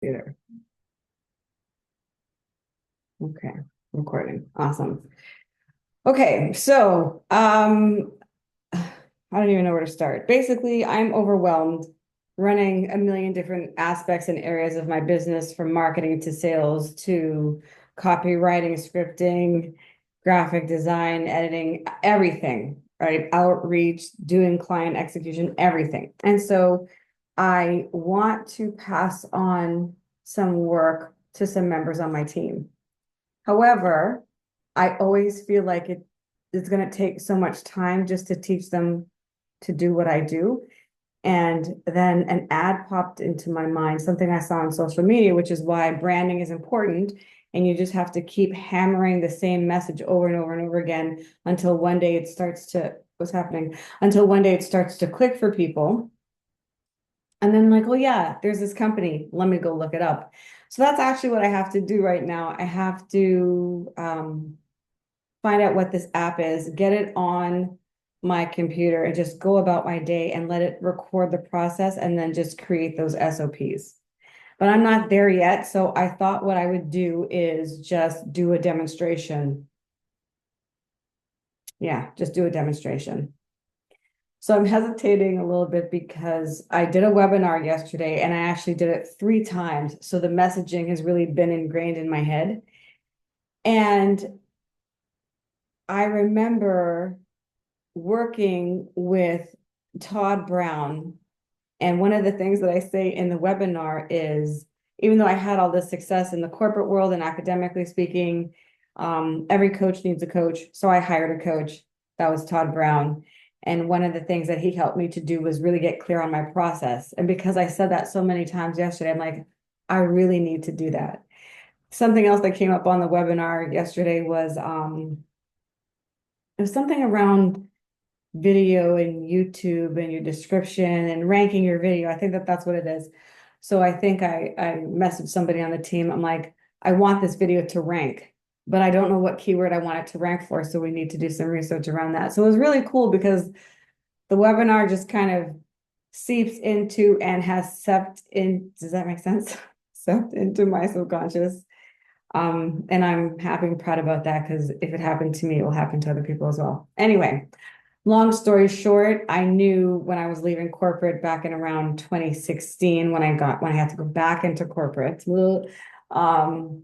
Theater. Okay, recording. Awesome. Okay, so I don't even know where to start. Basically, I'm overwhelmed running a million different aspects and areas of my business, from marketing to sales to copywriting, scripting, graphic design, editing, everything, right? Outreach, doing client execution, everything. And so I want to pass on some work to some members on my team. However, I always feel like it's going to take so much time just to teach them to do what I do. And then an ad popped into my mind, something I saw on social media, which is why branding is important. And you just have to keep hammering the same message over and over and over again until one day it starts to, what's happening? Until one day it starts to click for people. And then like, oh yeah, there's this company. Let me go look it up. So that's actually what I have to do right now. I have to find out what this app is, get it on my computer, and just go about my day and let it record the process and then just create those SOPs. But I'm not there yet. So I thought what I would do is just do a demonstration. Yeah, just do a demonstration. So I'm hesitating a little bit because I did a webinar yesterday and I actually did it 3 times. So the messaging has really been ingrained in my head. And I remember working with Todd Brown. And one of the things that I say in the webinar is, even though I had all this success in the corporate world and academically speaking, every coach needs a coach. So I hired a coach. That was Todd Brown. And one of the things that he helped me to do was really get clear on my process. And because I said that so many times yesterday, I'm like, I really need to do that. Something else that came up on the webinar yesterday was it was something around video and YouTube and your description and ranking your video. I think that that's what it is. So I think I messaged somebody on the team. I'm like, I want this video to rank, but I don't know what keyword I want it to rank for. So we need to do some research around that. So it was really cool because the webinar just kind of seeps into and has seeped in. Does that make sense? Seeped into my subconscious. And I'm happy and proud about that because if it happened to me, it will happen to other people as well. Anyway, long story short, I knew when I was leaving corporate back in around 2016, when I had to go back into corporate, um,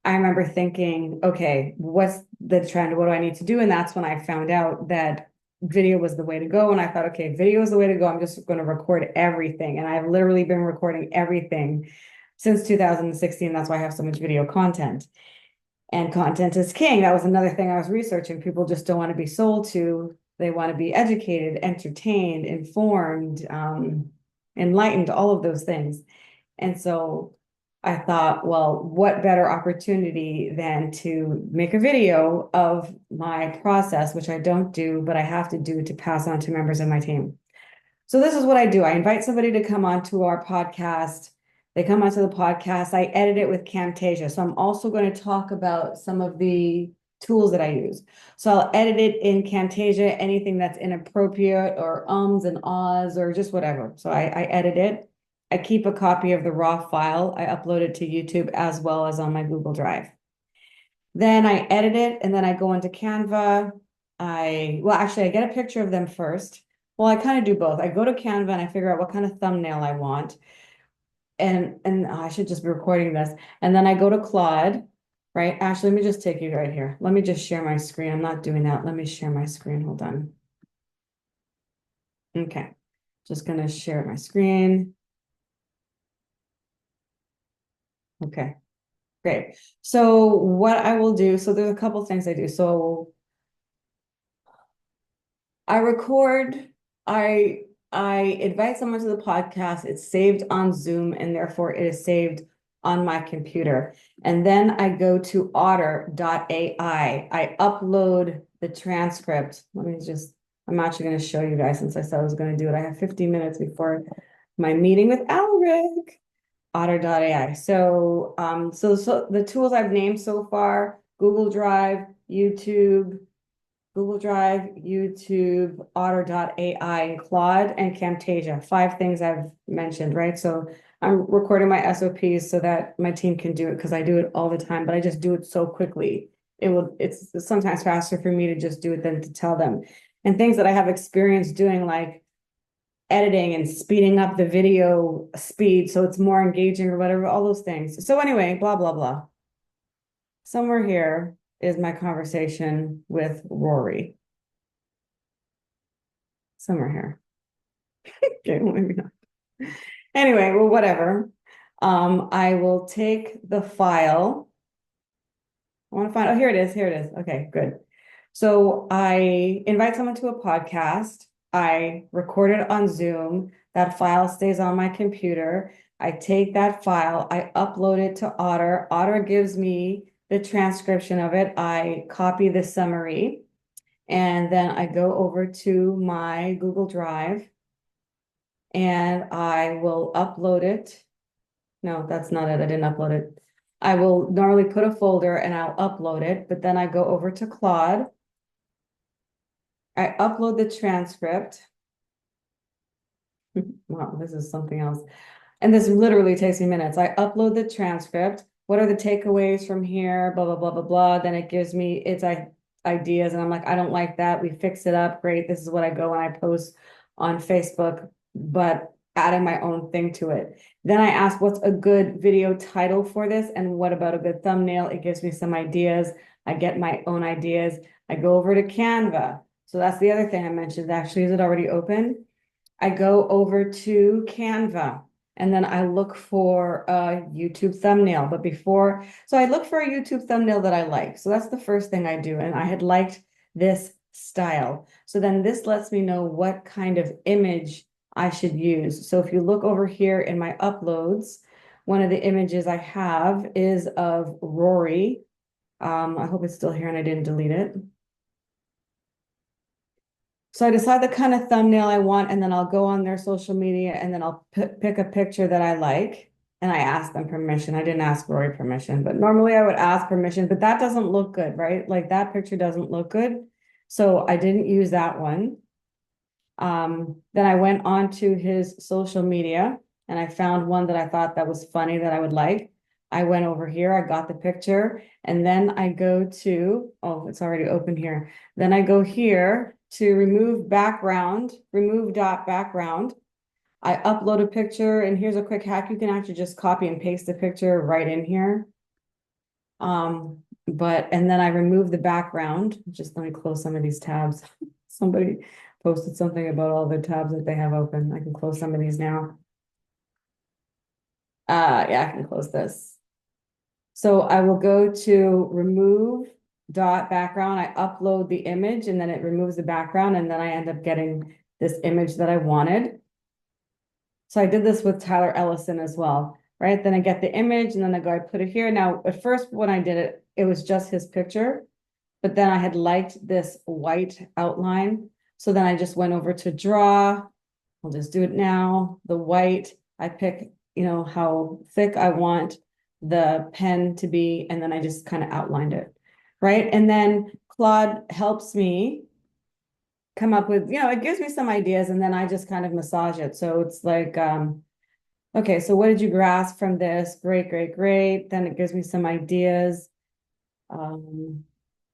I remember thinking, okay, what's the trend? What do I need to do? And that's when I found out that video was the way to go. And I thought, okay, video is the way to go. I'm just going to record everything. And I've literally been recording everything since 2016. That's why I have so much video content. And content is king. That was another thing I was researching. People just don't want to be sold to. They want to be educated, entertained, informed, enlightened, all of those things. And so I thought, well, what better opportunity than to make a video of my process, which I don't do, but I have to do to pass on to members of my team. So this is what I do. I invite somebody to come on to our podcast. They come onto the podcast. I edit it with Camtasia. So I'm also going to talk about some of the tools that I use. So I'll edit it in Camtasia, anything that's inappropriate or ums and ahs or just whatever. So I edit it. I keep a copy of the raw file. I upload it to YouTube as well as on my Google Drive. Then I edit it and then I go into Canva. Actually, I get a picture of them first. Well, I kind of do both. I go to Canva and I figure out what kind of thumbnail I want. And I should just be recording this. And then I go to Claude, right? Actually, let me just take you right here. Let me just share my screen. I'm not doing that. Let me share my screen. Hold on. Okay. Just going to share my screen. Okay. Great. So what I will do, so there's a couple things I do. So I record, I invite someone to the podcast. It's saved on Zoom and therefore it is saved on my computer. And then I go to otter.ai. I upload the transcript. I'm actually going to show you guys since I said I was going to do it. I have 15 minutes before my meeting with Alric. Otter.ai. So the tools I've named so far: Google Drive, YouTube, Google Drive, YouTube, Otter.ai, and Claude, and Camtasia. 5 things I've mentioned, right? So I'm recording my SOPs so that my team can do it because I do it all the time, but I just do it so quickly. It's sometimes faster for me to just do it than to tell them. And things that I have experience doing, like editing and speeding up the video speed so it's more engaging or whatever, all those things. So anyway, blah, blah, blah. Somewhere here is my conversation with Rory. Somewhere here. Okay, well, maybe not. Anyway, well, whatever. I will take the file. I want to find, oh, here it is. Here it is. Okay, good. So I invite someone to a podcast. I record it on Zoom. That file stays on my computer. I take that file, I upload it to Otter. Otter gives me the transcription of it. I copy the summary, and then I go over to my Google Drive and I will upload it. No, that's not it. I didn't upload it. I will normally put a folder and I'll upload it, but then I go over to Claude. I upload the transcript. Wow, this is something else. And this literally takes me minutes. I upload the transcript. What are the takeaways from here? Blah, blah, blah, blah, blah. Then it gives me its ideas. And I'm like, I don't like that. We fix it up. Great. This is what I go when I post on Facebook, but adding my own thing to it. Then I ask, what's a good video title for this? And what about a good thumbnail? It gives me some ideas. I get my own ideas. I go over to Canva. So that's the other thing I mentioned. Actually, is it already open? I go over to Canva and then I look for a YouTube thumbnail. But before, so I look for a YouTube thumbnail that I like. So that's the first thing I do. And I had liked this style. So then this lets me know what kind of image I should use. So if you look over here in my uploads, one of the images I have is of Rory. I hope it's still here and I didn't delete it. So I decide the kind of thumbnail I want, and then I'll go on their social media and then I'll pick a picture that I like. And I ask them permission. I didn't ask Rory permission, but normally I would ask permission, but that doesn't look good, right? Like that picture doesn't look good. So I didn't use that one. Then I went on to his social media and I found one that I thought that was funny that I would like. I went over here, I got the picture, and then I go to, oh, it's already open here. Then I go here to remove background, remove dot background. I upload a picture, and here's a quick hack. You can actually just copy and paste the picture right in here. And then I remove the background. Just let me close some of these tabs. Somebody posted something about all the tabs that they have open. I can close some of these now. Yeah, I can close this. So I will go to remove dot background. I upload the image and then it removes the background, and then I end up getting this image that I wanted. So I did this with Tyler Ellison as well, right? Then I get the image and then I put it here. Now, at first when I did it, it was just his picture, but then I had liked this white outline. So then I just went over to draw. I'll just do it now. The white, I pick, how thick I want the pen to be, and then I just kind of outlined it, right? And then Claude helps me come up with, it gives me some ideas, and then I just kind of massage it. So it's like, okay, so what did you grasp from this? Great, great, great. Then it gives me some ideas.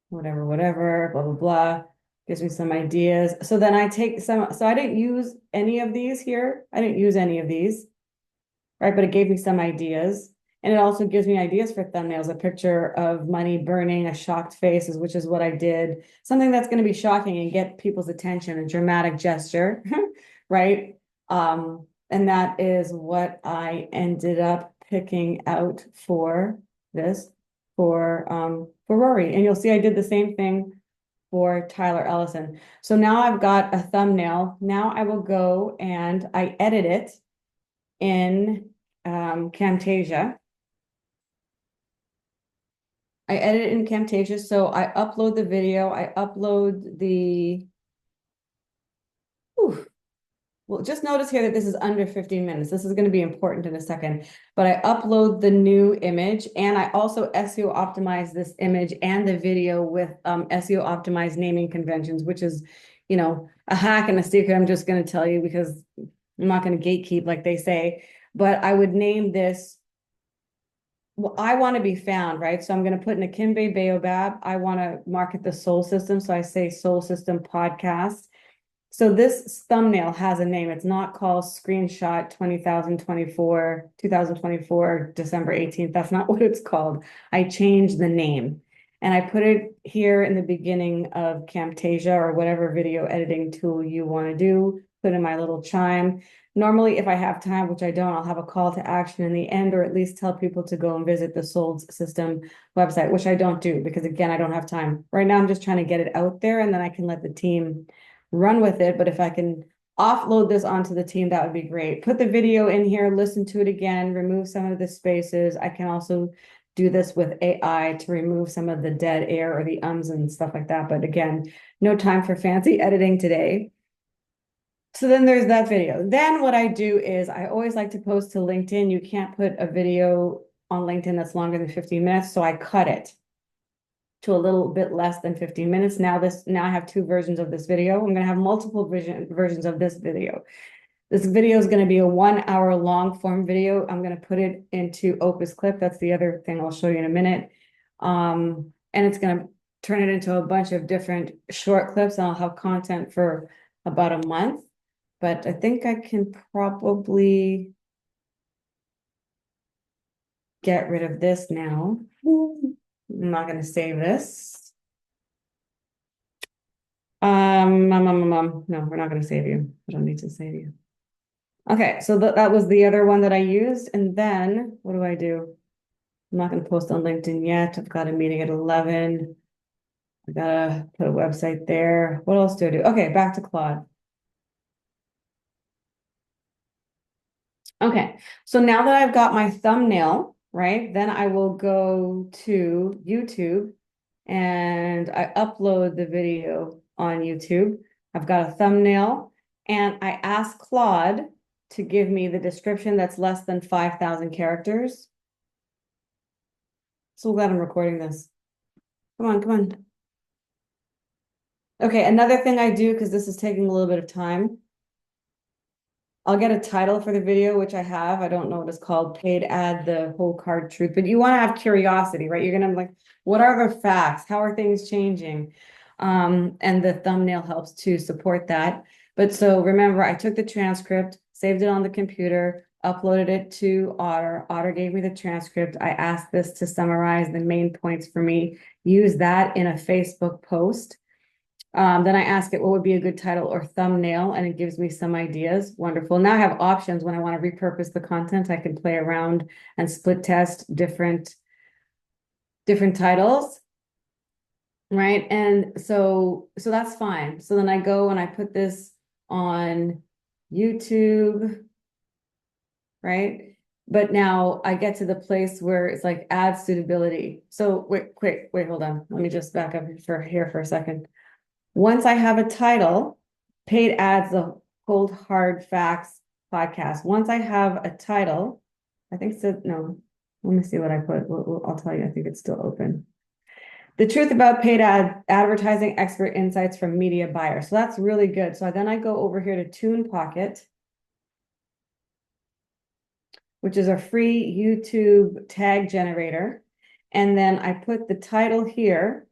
Whatever, blah, blah, blah. Gives me some ideas. So then I take some, so I didn't use any of these here. I didn't use any of these, right? But it gave me some ideas. And it also gives me ideas for thumbnails, a picture of money burning, a shocked face, which is what I did. Something that's going to be shocking and get people's attention, a dramatic gesture, right? And that is what I ended up picking out for this, for Rory. And you'll see I did the same thing for Tyler Ellison. So now I've got a thumbnail. Now I will go and I edit it in Camtasia. I edit it in Camtasia. So I upload the video. I upload the, well, just notice here that this is under 15 minutes. This is going to be important in a second, but I upload the new image and I also SEO optimize this image and the video with SEO optimized naming conventions, which is, a hack and a secret I'm just going to tell you because I'm not going to gatekeep like they say, but I would name this, well, I want to be found, right? So I'm going to put in Akimbe Baobab. I want to market the Soul System. So I say Soul System Podcast. So this thumbnail has a name. It's not called Screenshot 2024, December 18th. That's not what it's called. I changed the name and I put it here in the beginning of Camtasia or whatever video editing tool you want to do. Put in my little chime. Normally, if I have time, which I don't, I'll have a call to action in the end, or at least tell people to go and visit the Soul System website, which I don't do because again, I don't have time. Right now, I'm just trying to get it out there and then I can let the team run with it. But if I can offload this onto the team, that would be great. Put the video in here, listen to it again, remove some of the spaces. I can also do this with AI to remove some of the dead air or the ums and stuff like that. But again, no time for fancy editing today. So then there's that video. Then what I do is I always like to post to LinkedIn. You can't put a video on LinkedIn that's longer than 15 minutes. So I cut it to a little bit less than 15 minutes. Now I have two versions of this video. I'm going to have multiple versions of this video. This video is going to be a 1 hour long form video. I'm going to put it into Opus Clip. That's the other thing I'll show you in a minute. And it's going to turn it into a bunch of different short clips and I'll have content for about a month. But I think I can probably get rid of this now. I'm not going to save this. No, we're not going to save you. I don't need to save you. Okay, so that was the other one that I used. And then what do? I'm not going to post on LinkedIn yet. I've got a meeting at 11. I gotta put a website there. What else do I do? Okay, back to Claude. Okay, so now that I've got my thumbnail, right, then I will go to YouTube and I upload the video on YouTube. I've got a thumbnail and I ask Claude to give me the description that's less than 5,000 characters. So glad I'm recording this. Come on. Okay, another thing I do, because this is taking a little bit of time, I'll get a title for the video, which I have. I don't know what it's called, paid ad, the whole card truth, but you want to have curiosity, right? You're gonna like, what are the facts? How are things changing? And the thumbnail helps to support that. But so remember, I took the transcript, saved it on the computer, uploaded it to Otter. Otter gave me the transcript. I asked this to summarize the main points for me, use that in a Facebook post. Then I ask it what would be a good title or thumbnail, and it gives me some ideas. Wonderful. Now I have options when I want to repurpose the content. I can play around and split test different titles, right? And so that's fine. So then I go and I put this on YouTube, right? But now I get to the place where it's like ad suitability. So wait, hold on. Let me just back up here for a second. Once I have a title, paid ads, the cold hard facts podcast. Once I have a title, I think so. No, let me see what I put. I'll tell you. I think it's still open. The truth about paid advertising, expert insights from media buyers. So that's really good. So then I go over here to Tune Pocket, which is a free YouTube tag generator. And then I put the title here.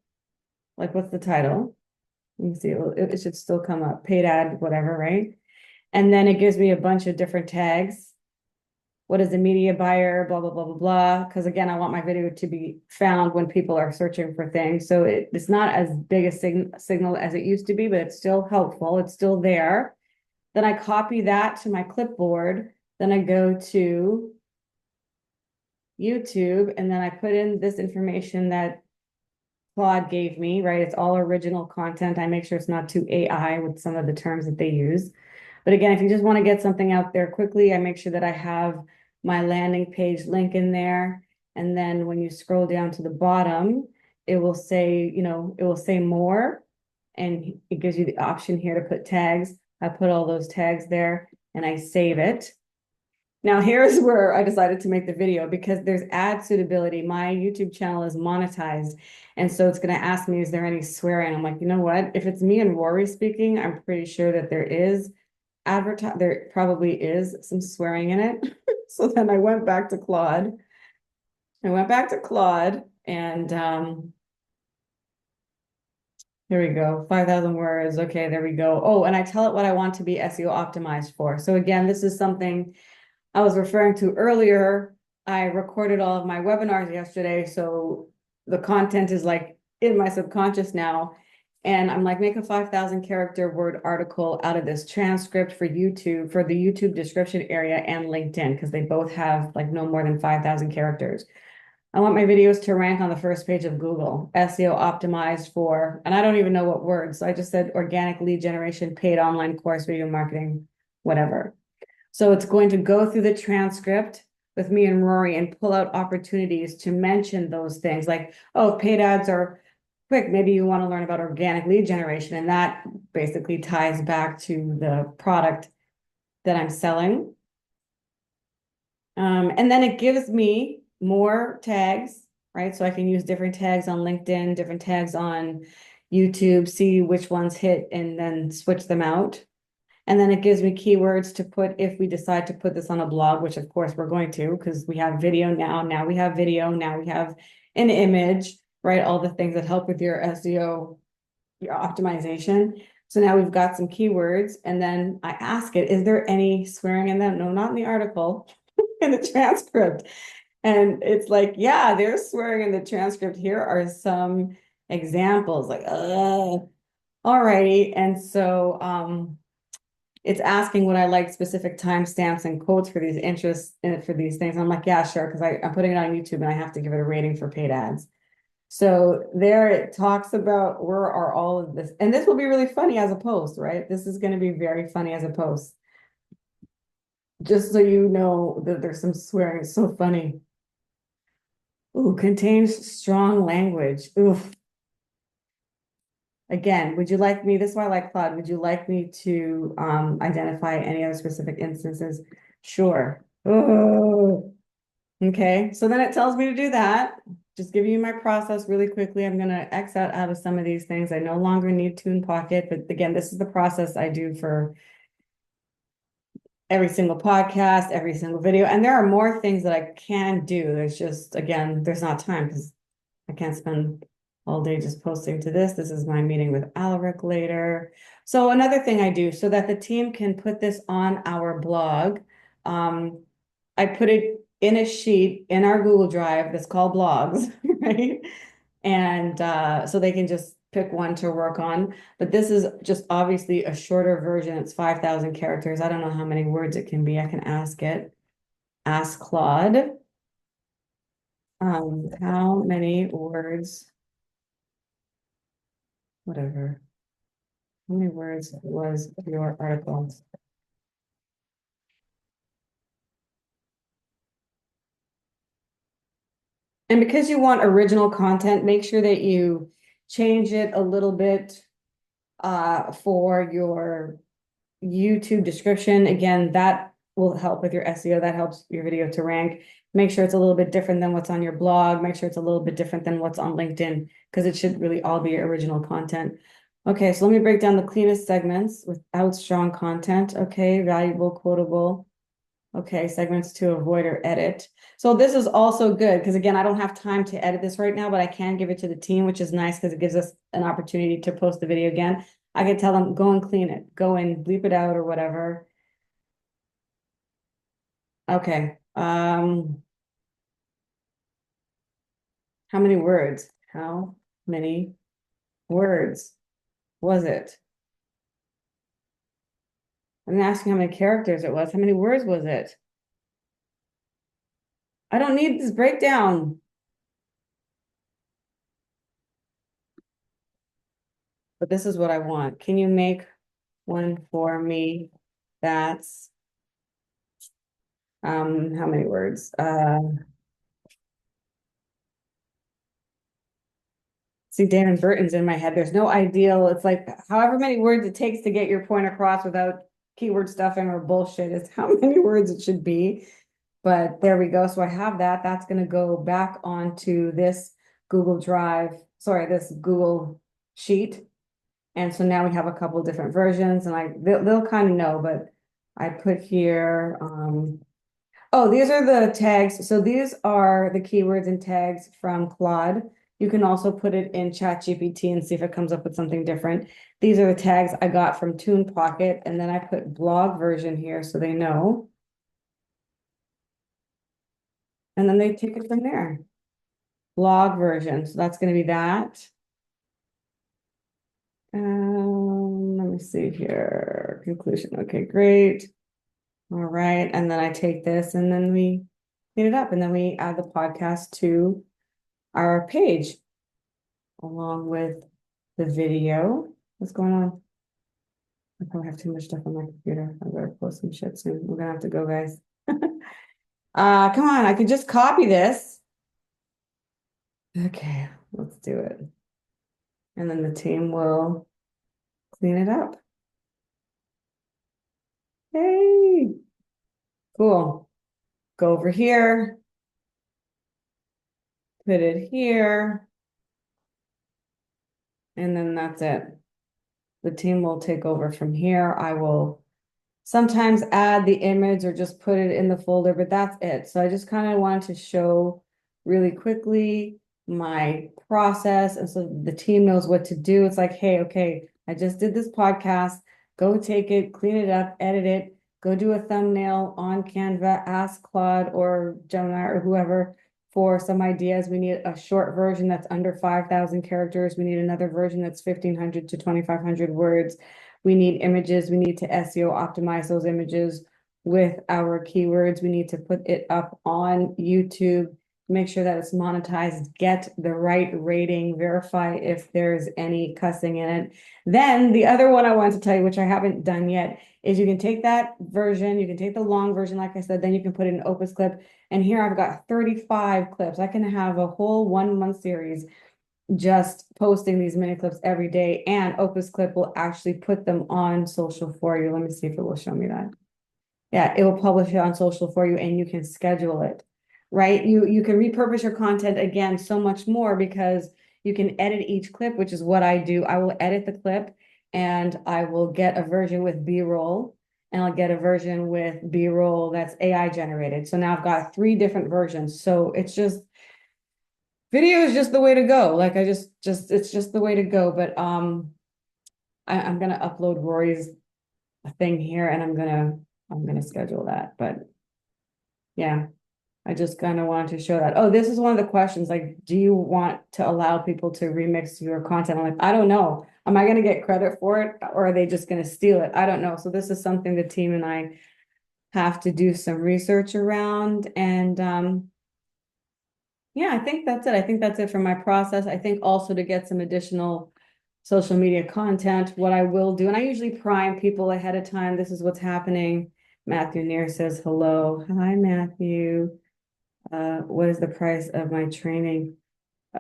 Like, what's the title? Let me see, it should still come up, paid ad, whatever, right? And then it gives me a bunch of different tags. What is a media buyer, blah, blah, blah, blah, blah. Because again, I want my video to be found when people are searching for things. So it's not as big a signal as it used to be, but it's still helpful. It's still there. Then I copy that to my clipboard. Then I go to YouTube and then I put in this information that Claude gave me, right? It's all original content. I make sure it's not too AI with some of the terms that they use. But again, if you just want to get something out there quickly, I make sure that I have my landing page link in there. And then when you scroll down to the bottom, it will say, it will say more. And it gives you the option here to put tags. I put all those tags there and I save it. Now here's where I decided to make the video because there's ad suitability. My YouTube channel is monetized. And so it's going to ask me, is there any swearing? I'm like, you know what? If it's me and Rory speaking, I'm pretty sure that there probably is some swearing in it. So then I went back to Claude. And here we go. 5,000 words. Okay, there we go. Oh, and I tell it what I want to be SEO optimized for. So again, this is something I was referring to earlier. I recorded all of my webinars yesterday, so the content is like in my subconscious now. And I'm like, make a 5,000 character word article out of this transcript for YouTube, for the YouTube description area and LinkedIn, because they both have like no more than 5,000 characters. I want my videos to rank on the first page of Google, SEO optimized for, and I don't even know what words. So I just said organic lead generation, paid online course, video marketing, whatever. So it's going to go through the transcript with me and Rory and pull out opportunities to mention those things like, oh, paid ads are quick. Maybe you want to learn about organic lead generation. And that basically ties back to the product that I'm selling. And then it gives me more tags, right? So I can use different tags on LinkedIn, different tags on YouTube, see which ones hit and then switch them out. And then it gives me keywords to put if we decide to put this on a blog, which of course we're going to, because we have video now. Now we have video. Now we have an image, right? All the things that help with your SEO, your optimization. So now we've got some keywords. And then I ask it, is there any swearing in them? No, not in the article, in the transcript. And it's like, yeah, there's swearing in the transcript. Here are some examples, like, alrighty. And so, it's asking would I like specific timestamps and quotes for these interests for these things. I'm like, yeah, sure, because I'm putting it on YouTube and I have to give it a rating for paid ads. So there it talks about where are all of this, and this will be really funny as a post, right? This is going to be very funny as a post. Just so you know that there's some swearing. It's so funny. Ooh, contains strong language. Oof. Again, would you like me, this is why I like Claude, would you like me to identify any other specific instances? Sure. Oh, okay. So then it tells me to do that. Just give you my process really quickly. I'm going to X out of some of these things. I no longer need Tune Pocket, but again, this is the process I do for every single podcast, every single video. And there are more things that I can do. There's just, again, there's not time because I can't spend all day just posting to this. This is my meeting with Alaric later. So another thing I do so that the team can put this on our blog, I put it in a sheet in our Google Drive that's called blogs, right? And so they can just pick one to work on. But this is just obviously a shorter version. It's 5,000 characters. I don't know how many words it can be. I can ask it. Ask Claude. How many words? Whatever. How many words was your article? And because you want original content, make sure that you change it a little bit for your YouTube description. Again, that will help with your SEO. That helps your video to rank. Make sure it's a little bit different than what's on your blog. Make sure it's a little bit different than what's on LinkedIn because it should really all be original content. Okay, so let me break down the cleanest segments without strong content. Okay, valuable, quotable. Okay, segments to avoid or edit. So this is also good because again, I don't have time to edit this right now, but I can give it to the team, which is nice because it gives us an opportunity to post the video again. I can tell them, go and clean it, go and bleep it out or whatever. Okay. How many words? How many words was it? I'm asking how many characters it was. How many words was it? I don't need this breakdown. But this is what I want. Can you make one for me? That's how many words? See, Damon Burton's in my head. There's no ideal. It's like however many words it takes to get your point across without keyword stuffing or bullshit is how many words it should be. But there we go. So I have that. That's going to go back onto this Google Drive, sorry, this Google Sheet. And so now we have a couple different versions and they'll kind of know, but I put here, oh, these are the tags. So these are the keywords and tags from Claude. You can also put it in ChatGPT and see if it comes up with something different. These are the tags I got from Tune Pocket, and then I put blog version here so they know. And then they take it from there. Blog version. So that's going to be that. Let me see here. Conclusion. Okay, great. All right. And then I take this and then we clean it up and then we add the podcast to our page along with the video. What's going on? I probably have too much stuff on my computer. I better post some shit soon. We're gonna have to go, guys. Come on, I could just copy this. Okay, let's do it. And then the team will clean it up. Hey, cool. Go over here. Put it here. And then that's it. The team will take over from here. I will sometimes add the image or just put it in the folder, but that's it. So I just kind of wanted to show really quickly my process. And so the team knows what to do. It's like, hey, okay, I just did this podcast. Go take it, clean it up, edit it, go do a thumbnail on Canva, ask Claude or Gemini or whoever for some ideas. We need a short version that's under 5,000 characters. We need another version that's 1,500 to 2,500 words. We need images. We need to SEO optimize those images with our keywords. We need to put it up on YouTube, make sure that it's monetized, get the right rating, verify if there's any cussing in it. Then the other one I wanted to tell you, which I haven't done yet, is you can take that version, you can take the long version, like I said, then you can put it in Opus Clip. And here I've got 35 clips. I can have a whole 1 month series just posting these mini clips every day, and Opus Clip will actually put them on social for you. Let me see if it will show me that. Yeah, it will publish it on social for you and you can schedule it, right? You can repurpose your content again so much more because you can edit each clip, which is what I do. I will edit the clip and I will get a version with B-roll and I'll get a version with B-roll that's AI generated. So now I've got 3 different versions. So it's just video is just the way to go. Like I just it's just the way to go. But I'm gonna upload Rory's thing here and I'm gonna schedule that. But yeah, I just kind of wanted to show that. Oh, this is one of the questions. Like, do you want to allow people to remix your content? I'm like, I don't know. Am I gonna get credit for it or are they just gonna steal it? I don't know. So this is something the team and I have to do some research around. And yeah, I think that's it. I think that's it for my process. I think also to get some additional social media content, what I will do, and I usually prime people ahead of time. This is what's happening. Matthew Neer says, hello. Hi, Matthew. What is the price of my training?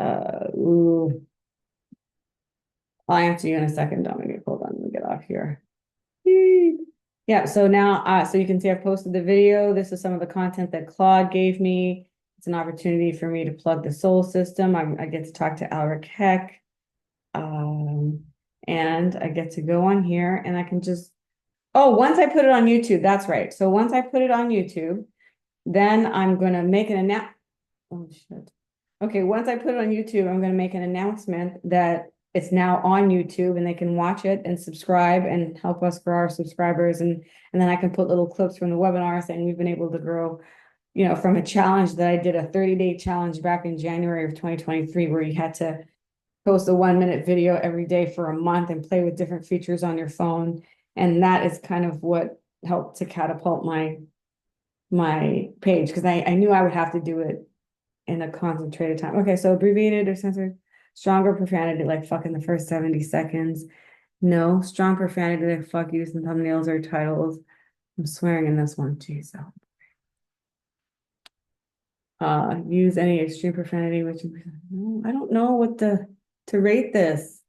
Ooh. I'll answer you in a second, Dominic. Hold on, let me get off here. Yeah, so now, so you can see I've posted the video. This is some of the content that Claude gave me. It's an opportunity for me to plug the Soul System. I get to talk to Alric Heck. And I get to go on here and I can just, oh, once I put it on YouTube, that's right. So once I put it on YouTube, then I'm going to make an announcement. Oh, shit. Okay, once I put it on YouTube, I'm going to make an announcement that it's now on YouTube and they can watch it and subscribe and help us grow our subscribers. And then I can put little clips from the webinar saying we've been able to grow, you know, from a challenge that I did, a 30-day challenge back in January of 2023, where you had to post a 1-minute video every day for a month and play with different features on your phone. And that is kind of what helped to catapult my page, because I knew I would have to do it in a concentrated time. Okay, so abbreviated or censored, stronger profanity, like fuck in the first 70 seconds. No, strong profanity, like fuck use in thumbnails or titles. I'm swearing in this one, jeez. Use any extreme profanity, which I don't know what the to rate this.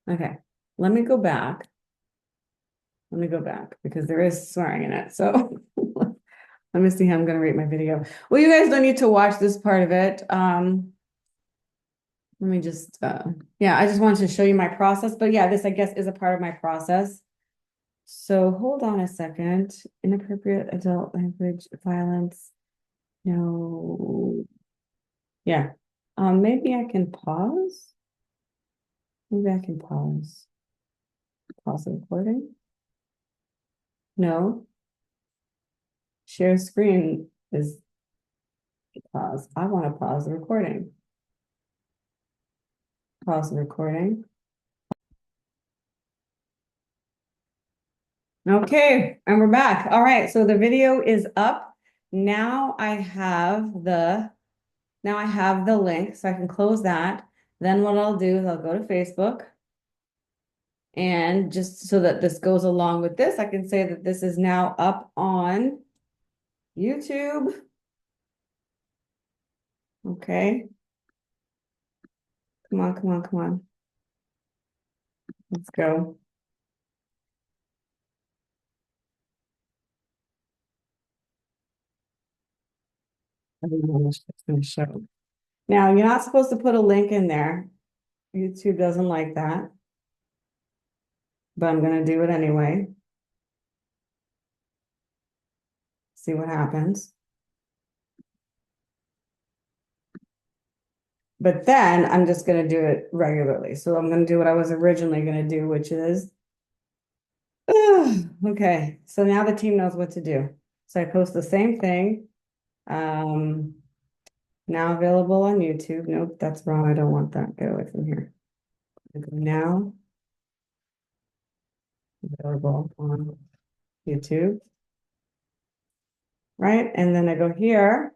Okay, let me go back. Let me go back because there is swearing in it. So let me see how I'm going to rate my video. Well, you guys don't need to watch this part of it. Let me just, yeah, I just wanted to show you my process. But yeah, this I guess is a part of my process. So hold on a second. Inappropriate adult language, violence. No. Yeah. Maybe I can pause. Maybe I can pause. Pause the recording. No. Share screen is pause. I want to pause the recording. Pause the recording. Okay, and we're back. All right, so the video is up. Now I have the link, so I can close that. Then what I'll do is I'll go to Facebook. And just so that this goes along with this, I can say that this is now up on YouTube. Okay. Come on, come on, come on. Let's go. I don't know how much it's going to show. Now, you're not supposed to put a link in there. YouTube doesn't like that. But I'm going to do it anyway. See what happens. But then I'm just going to do it regularly. So I'm going to do what I was originally going to do, which is, okay. So now the team knows what to do. So I post the same thing. Now available on YouTube. Nope, that's wrong. I don't want that. Get away from here. Now available on YouTube. Right? And then I go here.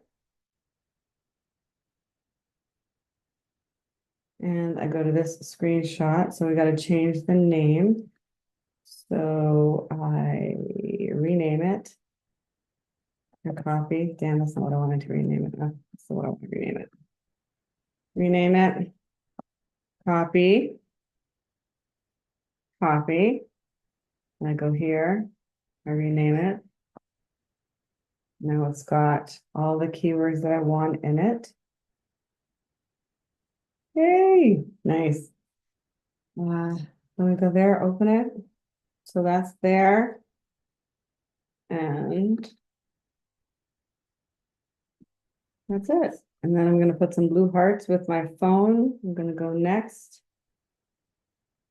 And I go to this screenshot. So we got to change the name. So I rename it. A copy. Damn, that's not what I wanted to rename it. That's not what I want to rename it. Rename it. Copy. Copy. And I go here. I rename it. Now it's got all the keywords that I want in it. Yay, nice. Let me go there, open it. So that's there. And that's it. And then I'm going to put some blue hearts with my phone. I'm going to go next.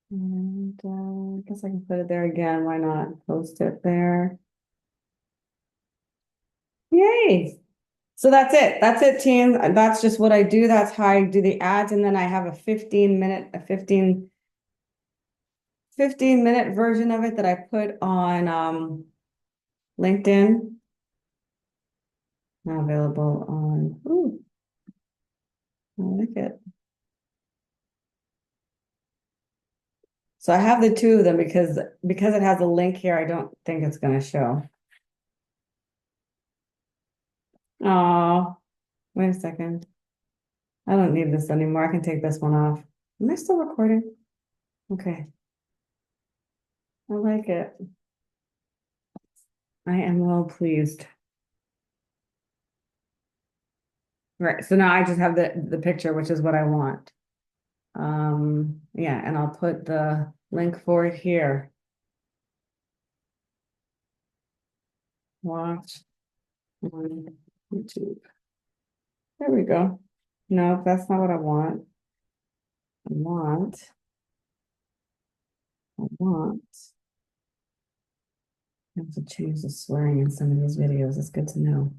And I guess I can put it there again. Why not? Post it there. Yay. So that's it. That's it, team. That's just what I do. That's how I do the ads. And then I have a 15 minute version of it that I put on LinkedIn. Now available on, ooh, I like it. So I have the two of them because it has a link here, I don't think it's gonna show. Oh, wait a second. I don't need this anymore. I can take this one off. Am I still recording? Okay. I like it. I am well pleased. Right, so now I just have the picture, which is what I want. Yeah, and I'll put the link for it here. Watch on YouTube. There we go. No, that's not what I want. I want. I have to change the swearing in some of these videos. It's good to know.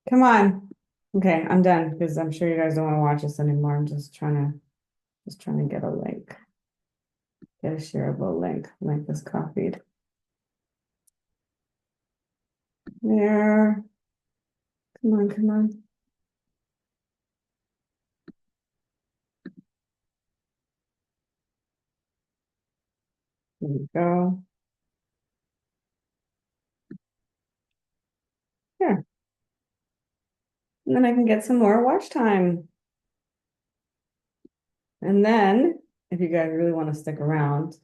Come on. Okay, I'm done because I'm sure you guys don't want to watch this anymore. I'm just trying to get a link. Get a shareable link. Link is copied. There. Come on, come on. There we go. Here. And then I can get some more watch time. And then, if you guys really want to stick around,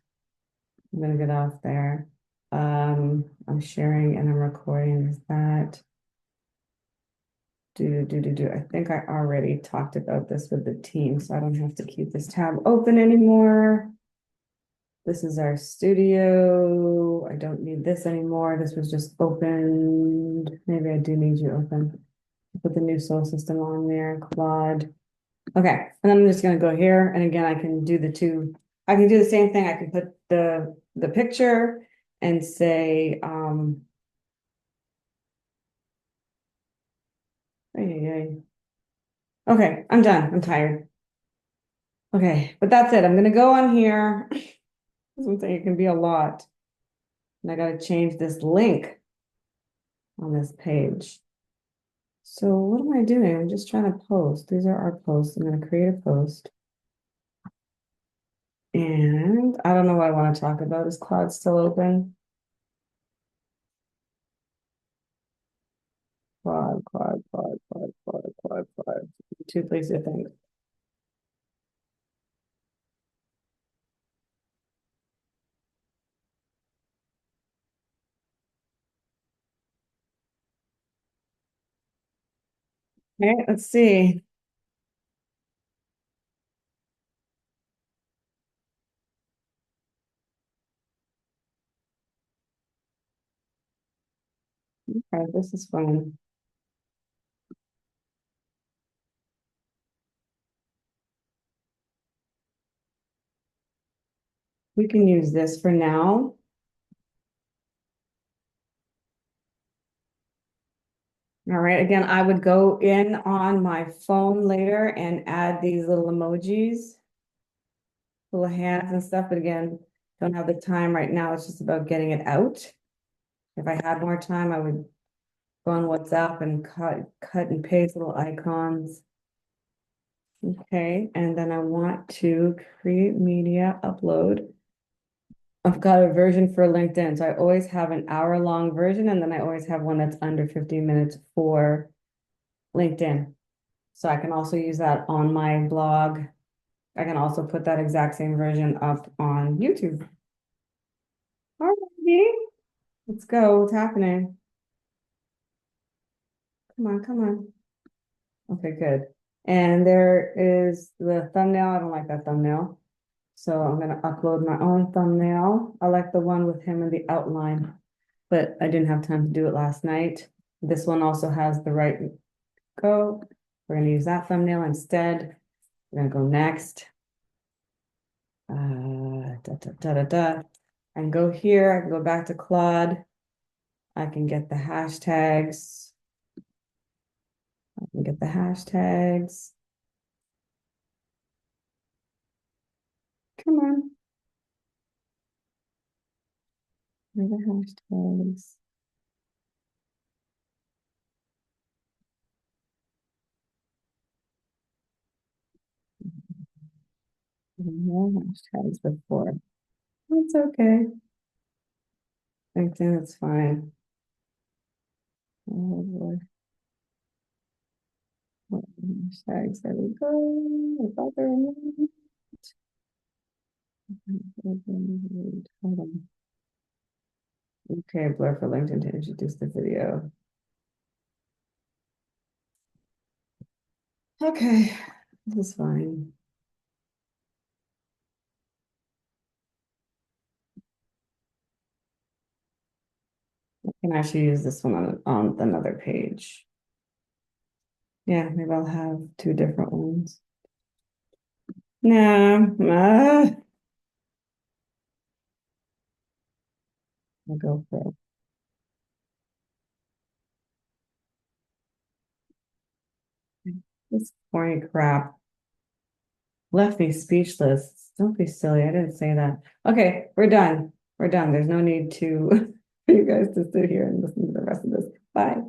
I'm gonna get off there. I'm sharing and I'm recording. Is that do. I think I already talked about this with the team, so I don't have to keep this tab open anymore. This is our studio. I don't need this anymore. This was just opened. Maybe I do need you open. Put the new soul system on there, Claude. Okay, and then I'm just gonna go here, and again, I can do I can do the same thing. I can put the picture and say, okay, I'm done. I'm tired. Okay, but that's it. I'm gonna go on here. Something it can be a lot. And I gotta change this link on this page. So what am I doing? I'm just trying to post. These are our posts. I'm gonna create a post. And I don't know what I want to talk about. Is Claude still open? Claude. Two places, I think. Okay, let's see. Okay, this is fun. We can use this for now. All right, again, I would go in on my phone later and add these little emojis, little hands and stuff, but again, don't have the time right now. It's just about getting it out. If I had more time, I would go on WhatsApp and cut and paste little icons. Okay, and then I want to create media, upload. I've got a version for LinkedIn, so I always have an hour-long version, and then I always have one that's under 15 minutes for LinkedIn. So I can also use that on my blog. I can also put that exact same version up on YouTube. All righty, let's go. What's happening? Come on, come on. Okay, good. And there is the thumbnail. I don't like that thumbnail. So I'm gonna upload my own thumbnail. I like the one with him in the outline, but I didn't have time to do it last night. This one also has the right go. We're gonna use that thumbnail instead. We're gonna go next. I can go here, I can go back to Claude. I can get the hashtags. I can get the hashtags. Come on. Where are the hashtags? No hashtags before. That's okay. LinkedIn, it's fine. Oh, boy. What hashtags? There we go. I thought there were more. Hold on. Okay, blur for LinkedIn to introduce the video. Okay, this is fine. I can actually use this one on another page. Yeah, maybe I'll have two different ones. No, I'll go for it. This corny crap left me speechless. Don't be silly. I didn't say that. Okay, we're done. We're done. There's no need to for you guys to sit here and listen to the rest of this. Bye.